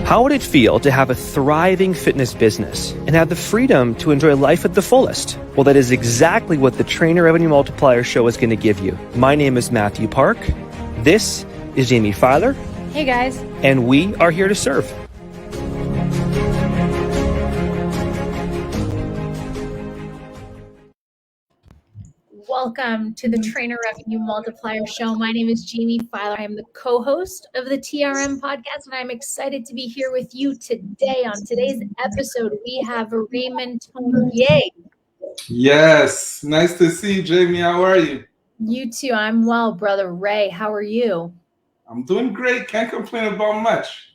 How would it feel to have a thriving fitness business and have the freedom to enjoy life at the fullest? Well, that is exactly what the Trainer Revenue Multiplier Show is going to give you. My name is Mathew Park. This is Jaime Filer. Hey guys. And we are here to serve. Welcome to the Trainer Revenue Multiplier Show. My name is Jaime Filer. I am the co-host of the TRM podcast, and I'm excited to be here with you today. On today's episode, we have Raymond Tonye. Yes, nice to see you, Jamie. How are you? You too. I'm well, brother Ray. How are you? I'm doing great. Can't complain about much.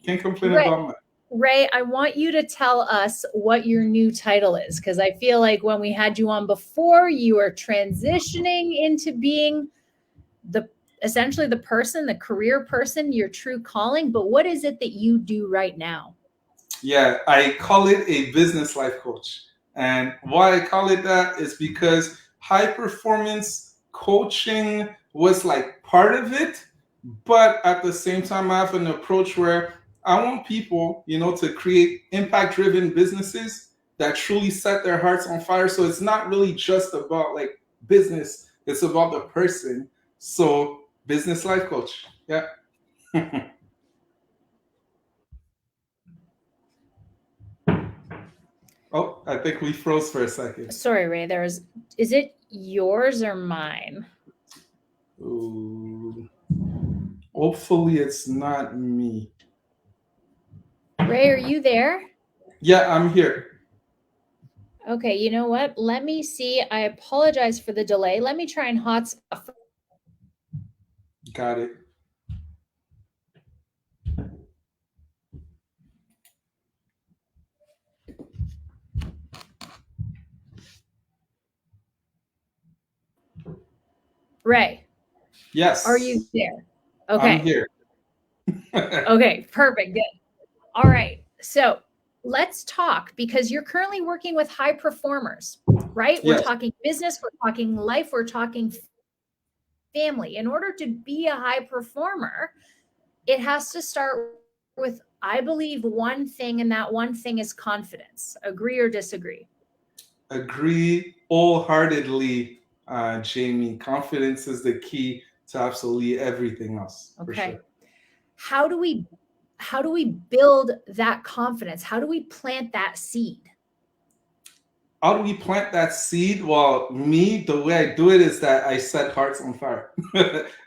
Ray, I want you to tell us what your new title is, because I feel like when we had you on before, you were transitioning into being essentially the person, the career person, your true calling. But what is it that you do right now? Yeah, I call it a business life coach. And why I call it that is because high performance coaching was like part of it. But at the same time, I have an approach where I want people, to create impact-driven businesses that truly set their hearts on fire. So it's not really just about like business. It's about the person. So business life coach. Yeah. Oh, I think we froze for a second. Sorry, Ray. Is it yours or mine? Ooh. Hopefully it's not me. Ray, are you there? Yeah, I'm here. Okay, you know what? Let me see. I apologize for the delay. Let me try and hotspot. Got it. Ray. Yes. Are you there? Okay. I'm here. Okay, perfect. Good. All right. So let's talk, because you're currently working with high performers, right? We're talking business, we're talking life, we're talking family. In order to be a high performer, it has to start with, I believe, one thing, and that one thing is confidence. Agree or disagree? Agree wholeheartedly, Jamie. Confidence is the key to absolutely everything else. Okay. For sure. How do we build that confidence? How do we plant that seed? How do we plant that seed? Well, the way I do it is that I set hearts on fire.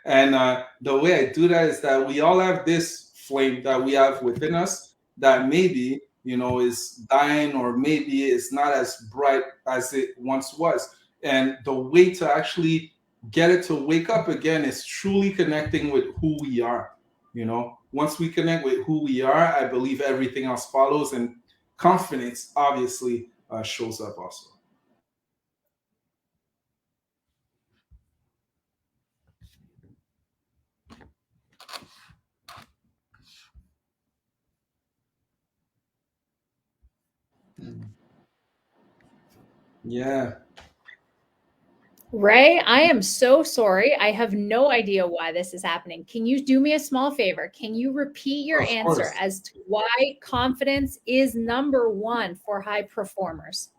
And the way I do that is that we all have this flame that we have within us that maybe, is dying, or maybe it's not as bright as it once was. And the way to actually get it to wake up again is truly connecting with who we are. Once we connect with who we are, I believe everything else follows, and confidence obviously shows up also. Yeah. Ray, I am so sorry. I have no idea why this is happening. Can you do me a small favor? Can you repeat your answer as to why confidence is number one for high performers?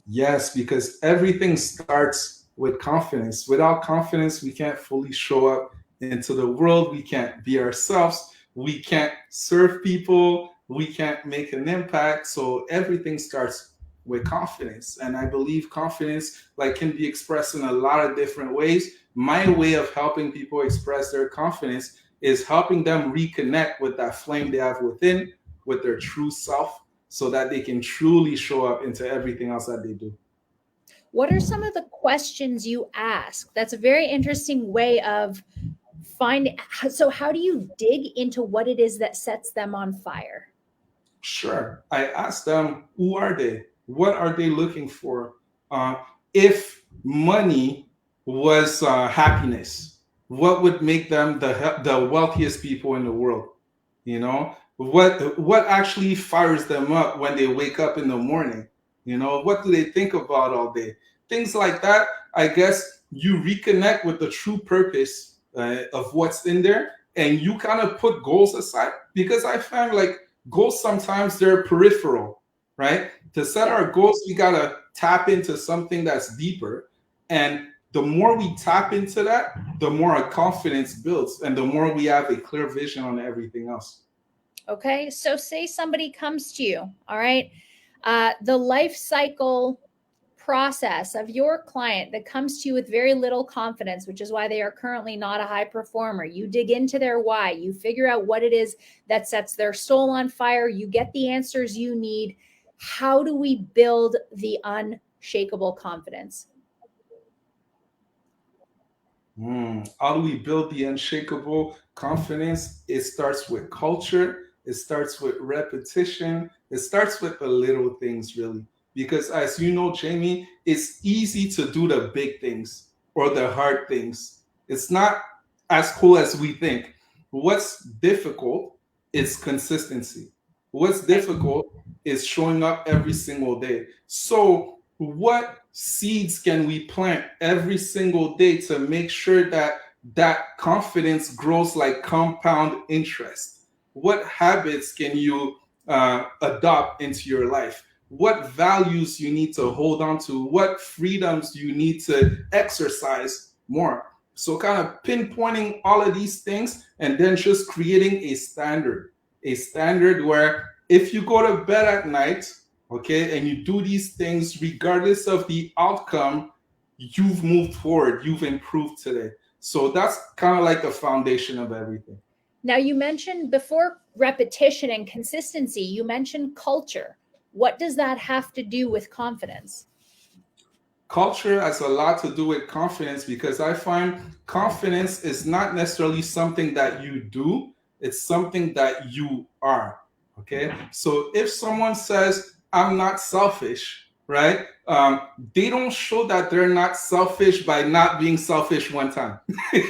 Yes, because everything starts with confidence. Without confidence, we can't fully show up into the world. We can't be ourselves. We can't serve people. We can't make an impact. So everything starts with confidence. And I believe confidence can be expressed in a lot of different ways. My way of helping people express their confidence is helping them reconnect with that flame they have within, with their true self, so that they can truly show up into everything else that they do. What are some of the questions you ask? That's a very interesting way of finding. So how do you dig into what it is that sets them on fire? Sure. I ask them, who are they? What are they looking for? If money was happiness, what would make them the wealthiest people in the world? What actually fires them up when they wake up in the morning? What do they think about all day? Things like that. I guess you reconnect with the true purpose of what's in there, and you kind of put goals aside, because I find Goals sometimes they're peripheral, right? To set our goals, we gotta tap into something that's deeper. And the more we tap into that, the more our confidence builds and the more we have a clear vision on everything else. Okay. So say somebody comes to you, all right? The life cycle process of your client that comes to you with very little confidence, which is why they are currently not a high performer. You dig into their why, you figure out what it is that sets their soul on fire, you get the answers you need. How do we build the unshakable confidence? How do we build the unshakable confidence? It starts with culture. It starts with repetition. It starts with the little things, really. Because as you know, Jamie, it's easy to do the big things or the hard things. It's not as cool as we think. What's difficult is consistency. What's difficult is showing up every single day. So what seeds can we plant every single day to make sure that that confidence grows like compound interest? What habits can you adopt into your life? What values you need to hold on to? What freedoms you need to exercise more? So kind of pinpointing all of these things and then just creating a standard where if you go to bed at night, okay, and you do these things regardless of the outcome, you've moved forward, you've improved today. So that's kind of like the foundation of everything. Now, you mentioned before repetition and consistency, you mentioned culture. What does that have to do with confidence? Culture has a lot to do with confidence because I find confidence is not necessarily something that you do, it's something that you are. Okay. So if someone says, I'm not selfish, right? They don't show that they're not selfish by not being selfish one time.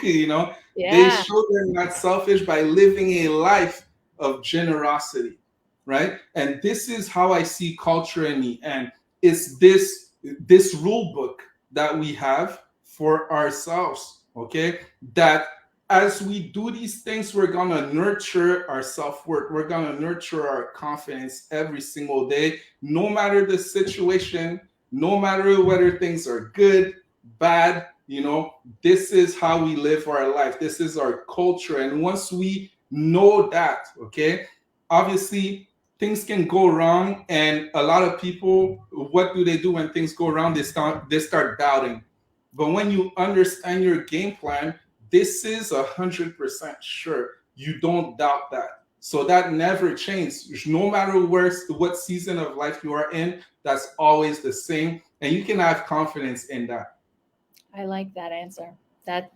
You know, they show they're not selfish by living a life of generosity, right? And this is how I see culture in the end. It's this rule book that we have for ourselves, okay? That as we do these things, we're going to nurture our self-worth. We're going to nurture our confidence every single day, no matter the situation, no matter whether things are good, bad, you know, this is how we live our life. This is our culture. And once we know that, okay, obviously things can go wrong. And a lot of people, what do they do when things go wrong? They start doubting. But when you understand your game plan, this is 100% sure. You don't doubt that. So that never changes. No matter what season of life you are in, that's always the same. And you can have confidence in that. I like that answer.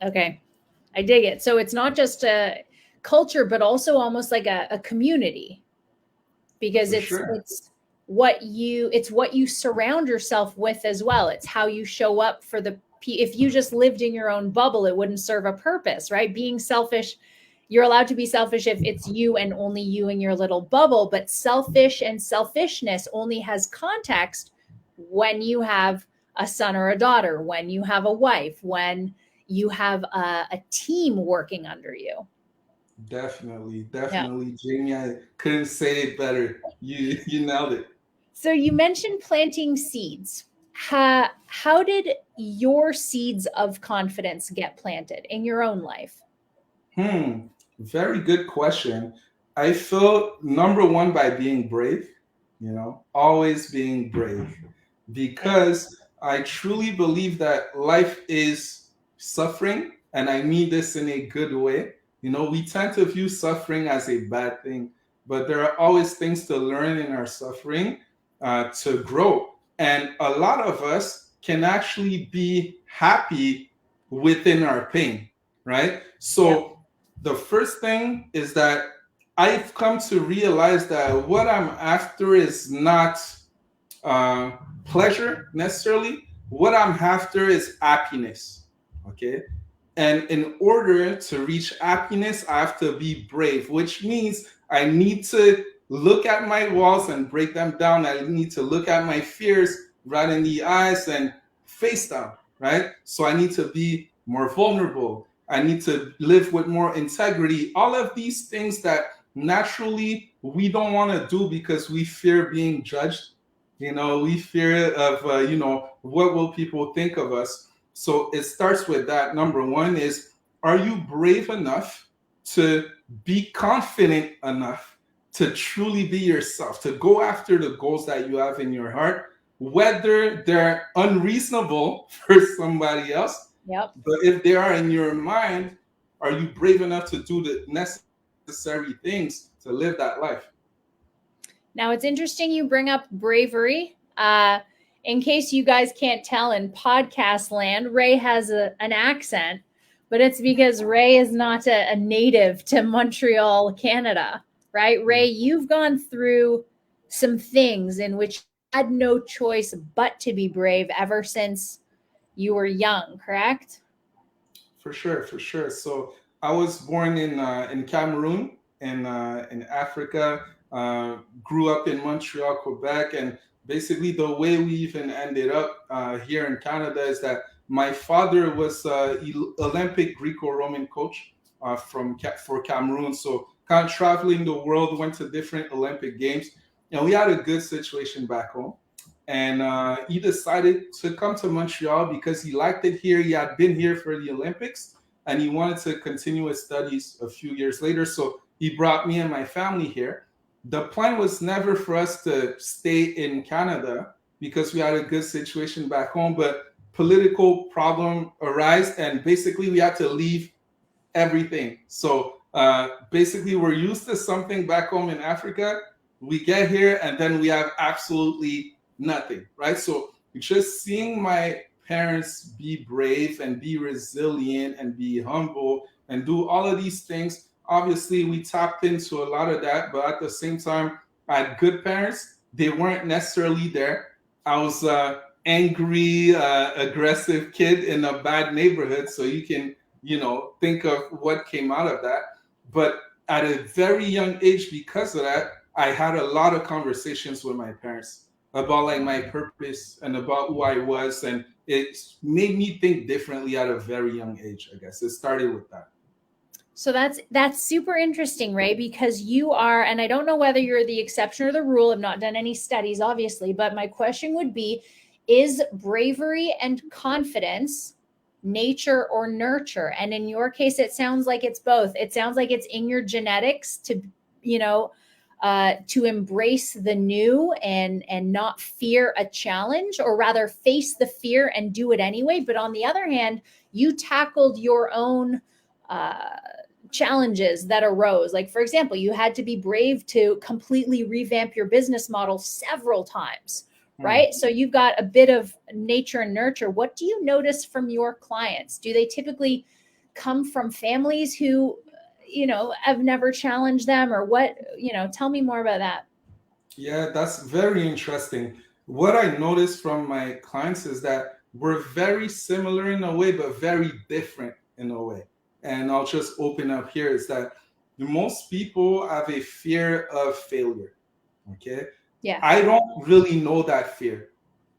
Okay. I dig it. So it's not just a culture, but also almost like a community, because it's what you surround yourself with as well. It's how you show up for if you just lived in your own bubble, it wouldn't serve a purpose, right? Being selfish, you're allowed to be selfish if it's you and only you in your little bubble, but selfish and selfishness only has context when you have a son or a daughter, when you have a wife, when you have a team working under you. Definitely, Jamie. I couldn't say it better. You nailed it. So you mentioned planting seeds. How did your seeds of confidence get planted in your own life? Very good question. I feel number one by being brave, always being brave, because I truly believe that life is suffering, and I mean this in a good way. We tend to view suffering as a bad thing, but there are always things to learn in our suffering to grow. And a lot of us can actually be happy within our pain, right? So the first thing is that I've come to realize that what I'm after is not pleasure necessarily. What I'm after is happiness, okay? And in order to reach happiness, I have to be brave, which means I need to look at my walls and break them down. I need to look at my fears right in the eyes and face them, right? So I need to be more vulnerable. I need to live with more integrity. All of these things that naturally we don't want to do because we fear being judged. We fear of, what will people think of us? So it starts with that. Number one is, are you brave enough to be confident enough to truly be yourself, to go after the goals that you have in your heart, whether they're unreasonable for somebody else, Yep. but if they are in your mind, are you brave enough to do the necessary things to live that life? Now, it's interesting you bring up bravery. In case you guys can't tell, in podcast land, Ray has an accent, but it's because Ray is not a native to Montreal, Canada, right? Ray, you've gone through some things in which you had no choice but to be brave ever since you were young, correct? For sure, for sure. So I was born in Cameroon, in Africa. Grew up in Montreal, Quebec, and basically the way we even ended up here in Canada is that my father was Olympic Greco-Roman coach for Cameroon. So kind of traveling the world, went to different Olympic games, and we had a good situation back home. And he decided to come to Montreal because he liked it here. He had been here for the Olympics, and he wanted to continue his studies a few years later. So he brought me and my family here. The plan was never for us to stay in Canada because we had a good situation back home, but political problem arose, and basically we had to leave everything. So basically we're used to something back home in Africa. We get here and then we have absolutely nothing, right? So just seeing my parents be brave and be resilient and be humble and do all of these things, obviously we tapped into a lot of that, but at the same time, I had good parents. They weren't necessarily there. I was an angry, aggressive kid in a bad neighborhood. So you can, think of what came out of that. But at a very young age, because of that, I had a lot of conversations with my parents about like my purpose and about who I was. And it made me think differently at a very young age, I guess. It started with that. So that's super interesting, Ray, because you are, and I don't know whether you're the exception or the rule. I've not done any studies, obviously, but my question would be, is bravery and confidence nature or nurture? And in your case, it sounds like it's both. It sounds like it's in your genetics to, to embrace the new and not fear a challenge, or rather face the fear and do it anyway. But on the other hand, you tackled your own challenges that arose. Like, for example, you had to be brave to completely revamp your business model several times, right? So you've got a bit of nature and nurture. What do you notice from your clients? Do they typically come from families who, have never challenged them, or what, tell me more about that. Yeah, that's very interesting. What I noticed from my clients is that we're very similar in a way, but very different in a way. And I'll just open up here, is that most people have a fear of failure. Okay. Yeah. I don't really know that fear.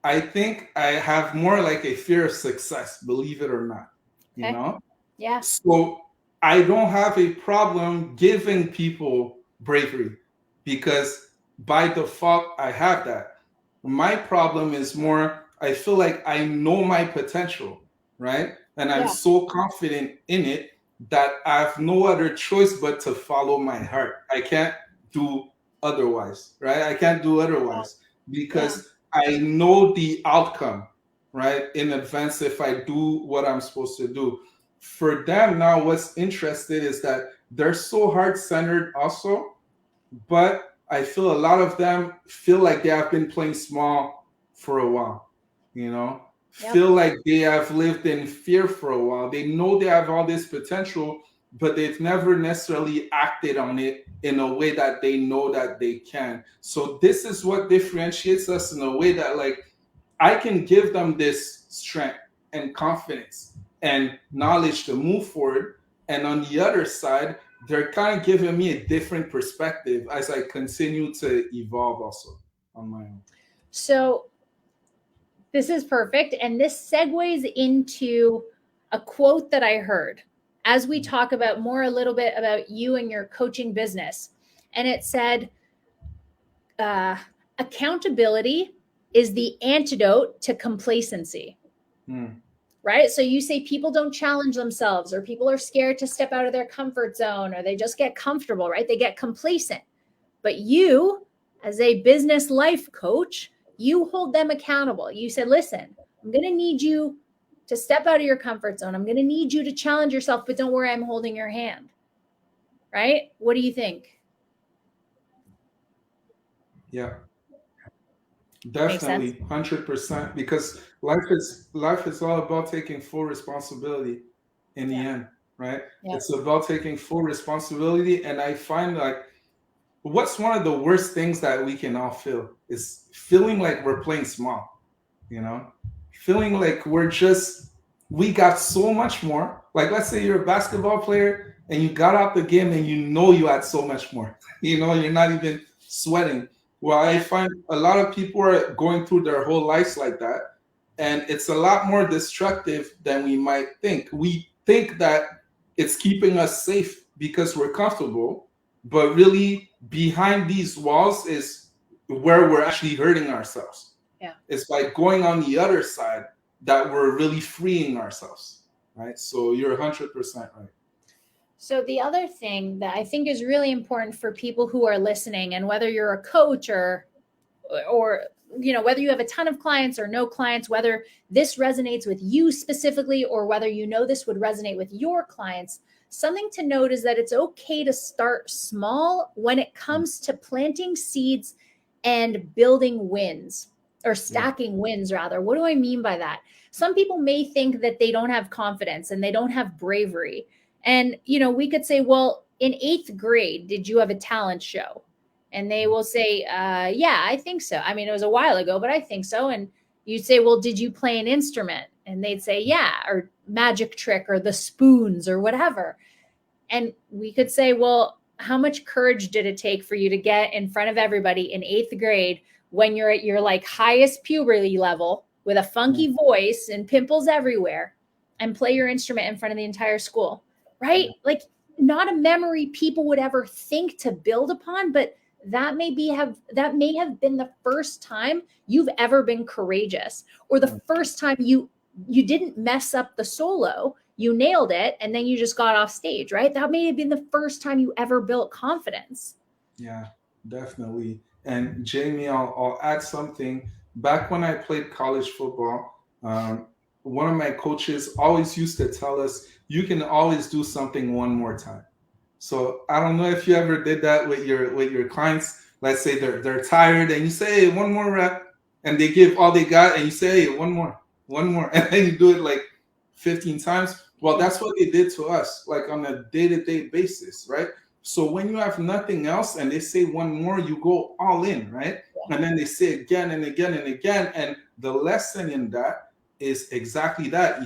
I think I have more like a fear of success, believe it or not. Okay. Yeah. So I don't have a problem giving people bravery because by default I have that. My problem is more, I feel like I know my potential, right? And I'm so confident in it that I have no other choice but to follow my heart. I can't do otherwise, right? I can't do otherwise because I know the outcome, right, in advance if I do what I'm supposed to do. For them now, what's interesting is that they're so heart-centered also, but I feel a lot of them feel like they have been playing small for a while, feel like they have lived in fear for a while. They know they have all this potential, but they've never necessarily acted on it in a way that they know that they can. So this is what differentiates us in a way that, like, I can give them this strength and confidence and knowledge to move forward. And on the other side, they're kind of giving me a different perspective as I continue to evolve also on my own. So this is perfect. And this segues into a quote that I heard as we talk about more a little bit about you and your coaching business. and it said, accountability is the antidote to complacency. Right? So you say people don't challenge themselves, or people are scared to step out of their comfort zone, or they just get comfortable, right? They get complacent. But you, as a business life coach, you hold them accountable. You said, listen, I'm going to need you to step out of your comfort zone. I'm going to need you to challenge yourself, but don't worry, I'm holding your hand. Right? What do you think? Yeah. Definitely, 100%. Because life is all about taking full responsibility in the end, right? It's about taking full responsibility. And I find like what's one of the worst things that we can all feel is feeling like we're playing small, feeling like we got so much more. Like, let's say you're a basketball player and you got out the game and you had so much more, you're not even sweating. Well, I find a lot of people are going through their whole lives like that. And it's a lot more destructive than we might think. We think that it's keeping us safe because we're comfortable, but really behind these walls is where we're actually hurting ourselves. Yeah. It's by going on the other side that we're really freeing ourselves, right? So you're 100% right. So the other thing that I think is really important for people who are listening, and whether you're a coach or whether you have a ton of clients or no clients, whether this resonates with you specifically or whether this would resonate with your clients, something to note is that it's okay to start small when it comes to planting seeds and building wins, or stacking wins rather. What do I mean by that? Some people may think that they don't have confidence and they don't have bravery. And, we could say, well, in 8th grade, did you have a talent show? And they will say, yeah, I think so. I mean, it was a while ago, but I think so. And you'd say, well, did you play an instrument? And they'd say, yeah, or magic trick or the spoons or whatever. And we could say, well, how much courage did it take for you to get in front of everybody in 8th grade when you're at your like highest puberty level with a funky voice and pimples everywhere and play your instrument in front of the entire school? Right? Like, not a memory people would ever think to build upon, but that may have been the first time you've ever been courageous, or the first time you didn't mess up the solo, you nailed it, and then you just got off stage, right? That may have been the first time you ever built confidence. Yeah, definitely. And Jaime, I'll add something. Back when I played college football, one of my coaches always used to tell us, you can always do something one more time. So I don't know if you ever did that with your clients. Let's say they're tired and you say, hey, one more rep, and they give all they got, and you say, hey, one more, and then you do it like 15 times. Well, that's what they did to us, like on a day-to-day basis, right? So when you have nothing else and they say one more, you go all in, right? And then they say again and again and again. And the lesson in that is exactly that.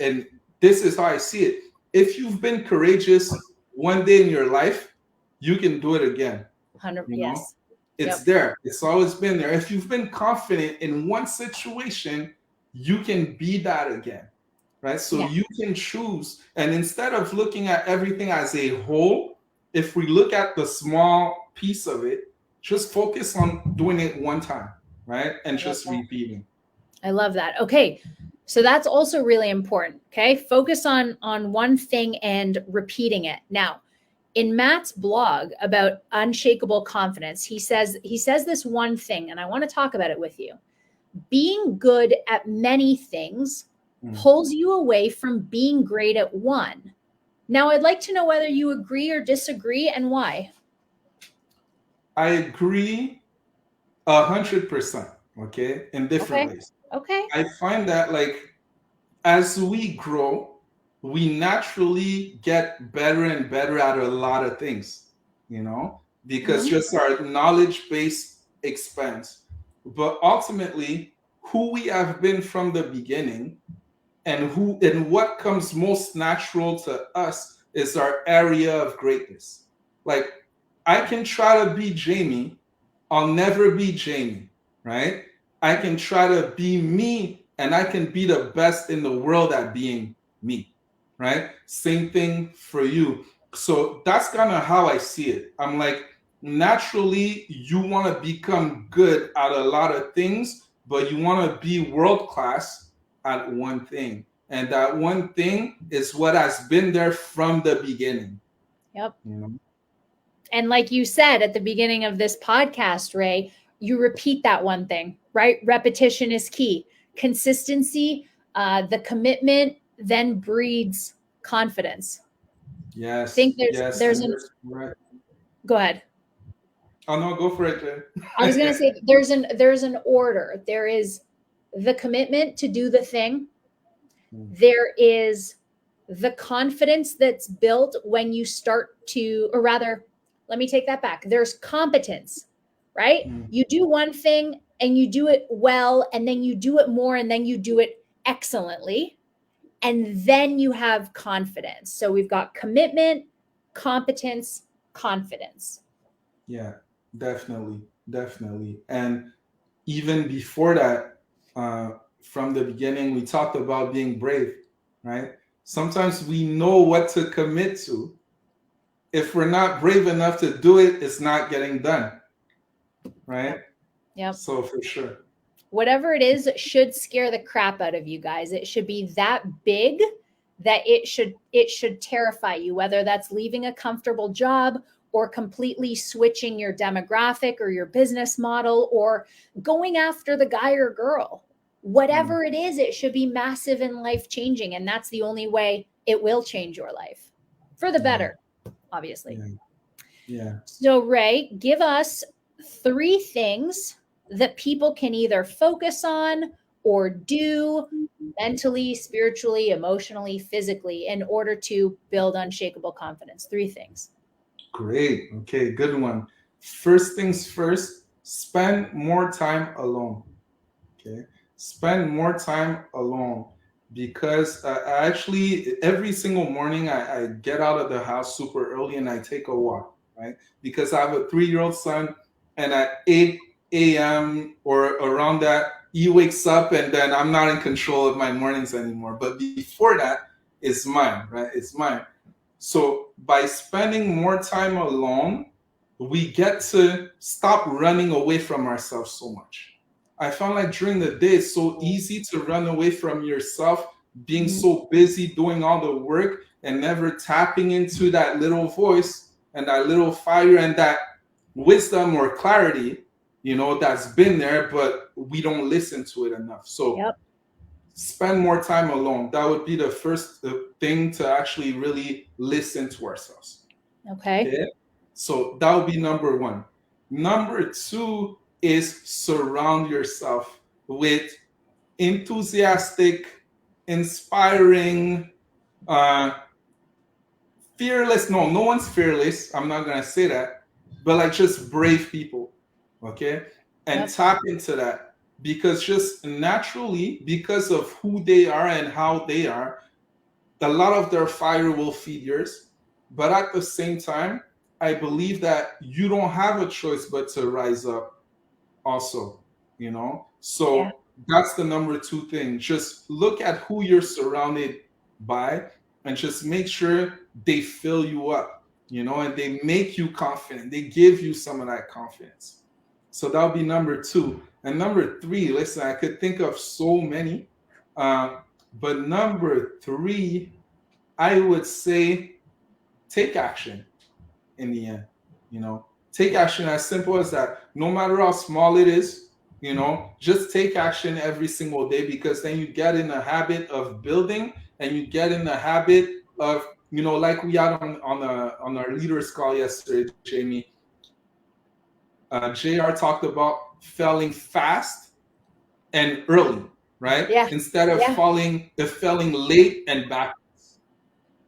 And this is how I see it. If you've been courageous one day in your life, you can do it again. 100%. Yes. It's there. It's always been there. If you've been confident in one situation, you can be that again, right? So you can choose. And instead of looking at everything as a whole, if we look at the small piece of it, just focus on doing it one time, right? And just repeating. I love that. Okay. So that's also really important. Okay. Focus on one thing and repeating it. Now, in Matt's blog about Unshakable Confidence, he says this one thing, and I want to talk about it with you. Being good at many things pulls you away from being great at one. Now, I'd like to know whether you agree or disagree, and why. I agree 100%, okay, in different ways. Okay. I find that, like, as we grow, we naturally get better and better at a lot of things, because just our knowledge base expands. But ultimately, who we have been from the beginning and what comes most natural to us is our area of greatness. Like, I can try to be Jaime, I'll never be Jaime, right? I can try to be me, and I can be the best in the world at being me, right? Same thing for you. So that's kind of how I see it. I'm like, naturally you want to become good at a lot of things, but you want to be world class at one thing. And that one thing is what has been there from the beginning. Yep. You know? And like you said at the beginning of this podcast, Ray, you repeat that one thing, right? Repetition is key. Consistency, the commitment then breeds confidence. Yes. I think Right. Go ahead. Oh no, go for it, Jay. I was going to say there's an order. There is the commitment to do the thing. There is the confidence that's built when you start to, or rather, let me take that back. There's competence, right? You do one thing and you do it well, and then you do it more, and then you do it excellently. And then you have confidence. So we've got commitment, competence, confidence. Yeah, definitely. And even before that, from the beginning, we talked about being brave, right? Sometimes we know what to commit to. If we're not brave enough to do it, it's not getting done, right? Yep. So for sure. Whatever it is, it should scare the crap out of you guys. It should be that big that it should terrify you, whether that's leaving a comfortable job or completely switching your demographic or your business model or going after the guy or girl. Whatever it is, it should be massive and life-changing. And that's the only way it will change your life for the better, obviously. Yeah. So Ray, give us 3 things that people can either focus on or do mentally, spiritually, emotionally, physically in order to build unshakable confidence. 3 things. Great. Okay, good one. First things first, spend more time alone. Okay. Spend more time alone, because I actually every single morning I get out of the house super early and I take a walk, right? Because I have a 3-year-old son, and at 8 a.m. or around that, he wakes up, and then I'm not in control of my mornings anymore. But before that, it's mine, right? It's mine. So by spending more time alone, we get to stop running away from ourselves so much. I found like during the day, it's so easy to run away from yourself, being so busy doing all the work and never tapping into that little voice and that little fire and that wisdom or clarity, that's been there, but we don't listen to it enough. So spend more time alone. That would be the first thing, to actually really listen to ourselves. Okay. So that would be number 1. Number 2 is surround yourself with enthusiastic, inspiring, fearless. No one's fearless. I'm not going to say that, but like just brave people. Okay. And tap into that, because just naturally, because of who they are and how they are, a lot of their fire will feed yours. But at the same time, I believe that you don't have a choice but to rise up also, So that's the number 2 thing. Just look at who you're surrounded by and just make sure they fill you up, and they make you confident. They give you some of that confidence. So that'll be number 2. And number 3, listen, I could think of so many, but number 3, I would say take action in the end, Take action, as simple as that. No matter how small it is, just take action every single day, because then you get in the habit of building, and you get in the habit of, like we had on our leaders call yesterday, Jamie. JR talked about failing fast and early, right? Yeah. Instead of failing late and backwards,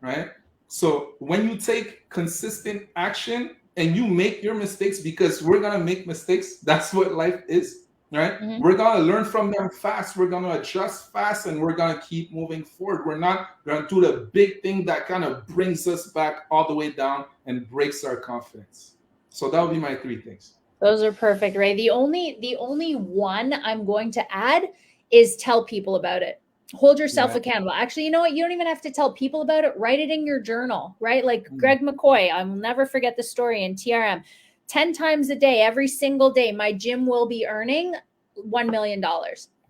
right? So when you take consistent action and you make your mistakes, because we're going to make mistakes, that's what life is, right? We're going to learn from them fast. We're going to adjust fast, and we're going to keep moving forward. We're not going to do the big thing that kind of brings us back all the way down and breaks our confidence. So that would be my 3 things. Those are perfect, Ray. The only one I'm going to add is tell people about it. Hold yourself accountable. Actually, you know what? You don't even have to tell people about it. Write it in your journal, right? Like Greg McCoy, I will never forget the story in TRM. 10 times a day, every single day, my gym will be earning $1 million.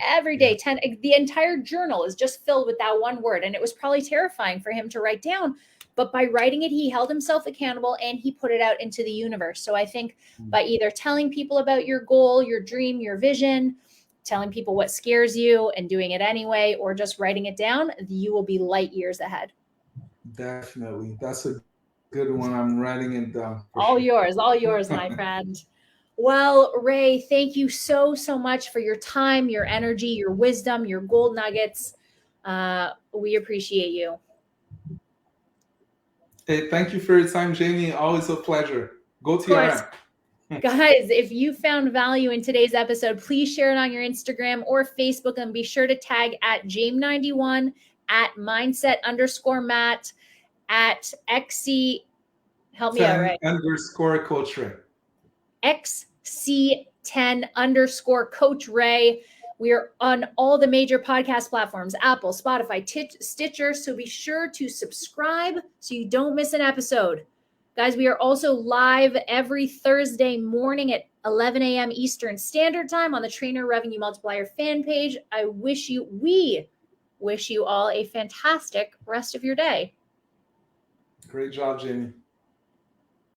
Every day, 10, the entire journal is just filled with that one word. And it was probably terrifying for him to write down. But by writing it, he held himself accountable and he put it out into the universe. So I think by either telling people about your goal, your dream, your vision, telling people what scares you and doing it anyway, or just writing it down, you will be light years ahead. Definitely. That's a good one. I'm writing it down. All yours, my friend. Well, Ray, thank you so much for your time, your energy, your wisdom, your gold nuggets. We appreciate you. Hey, thank you for your time, Jamie. Always a pleasure. Go TRM. Guys, if you found value in today's episode, please share it on your Instagram or Facebook, and be sure to tag at Jame91, at mindset_Matt, at XC, help me out, right? _Coach Ray. XC10_Coach Ray. We are on all the major podcast platforms, Apple, Spotify, Stitcher. So be sure to subscribe so you don't miss an episode. Guys, we are also live every Thursday morning at 11 a.m. Eastern Standard Time on the Trainer Revenue Multiplier fan page. We wish you all a fantastic rest of your day. Great job, Jamie.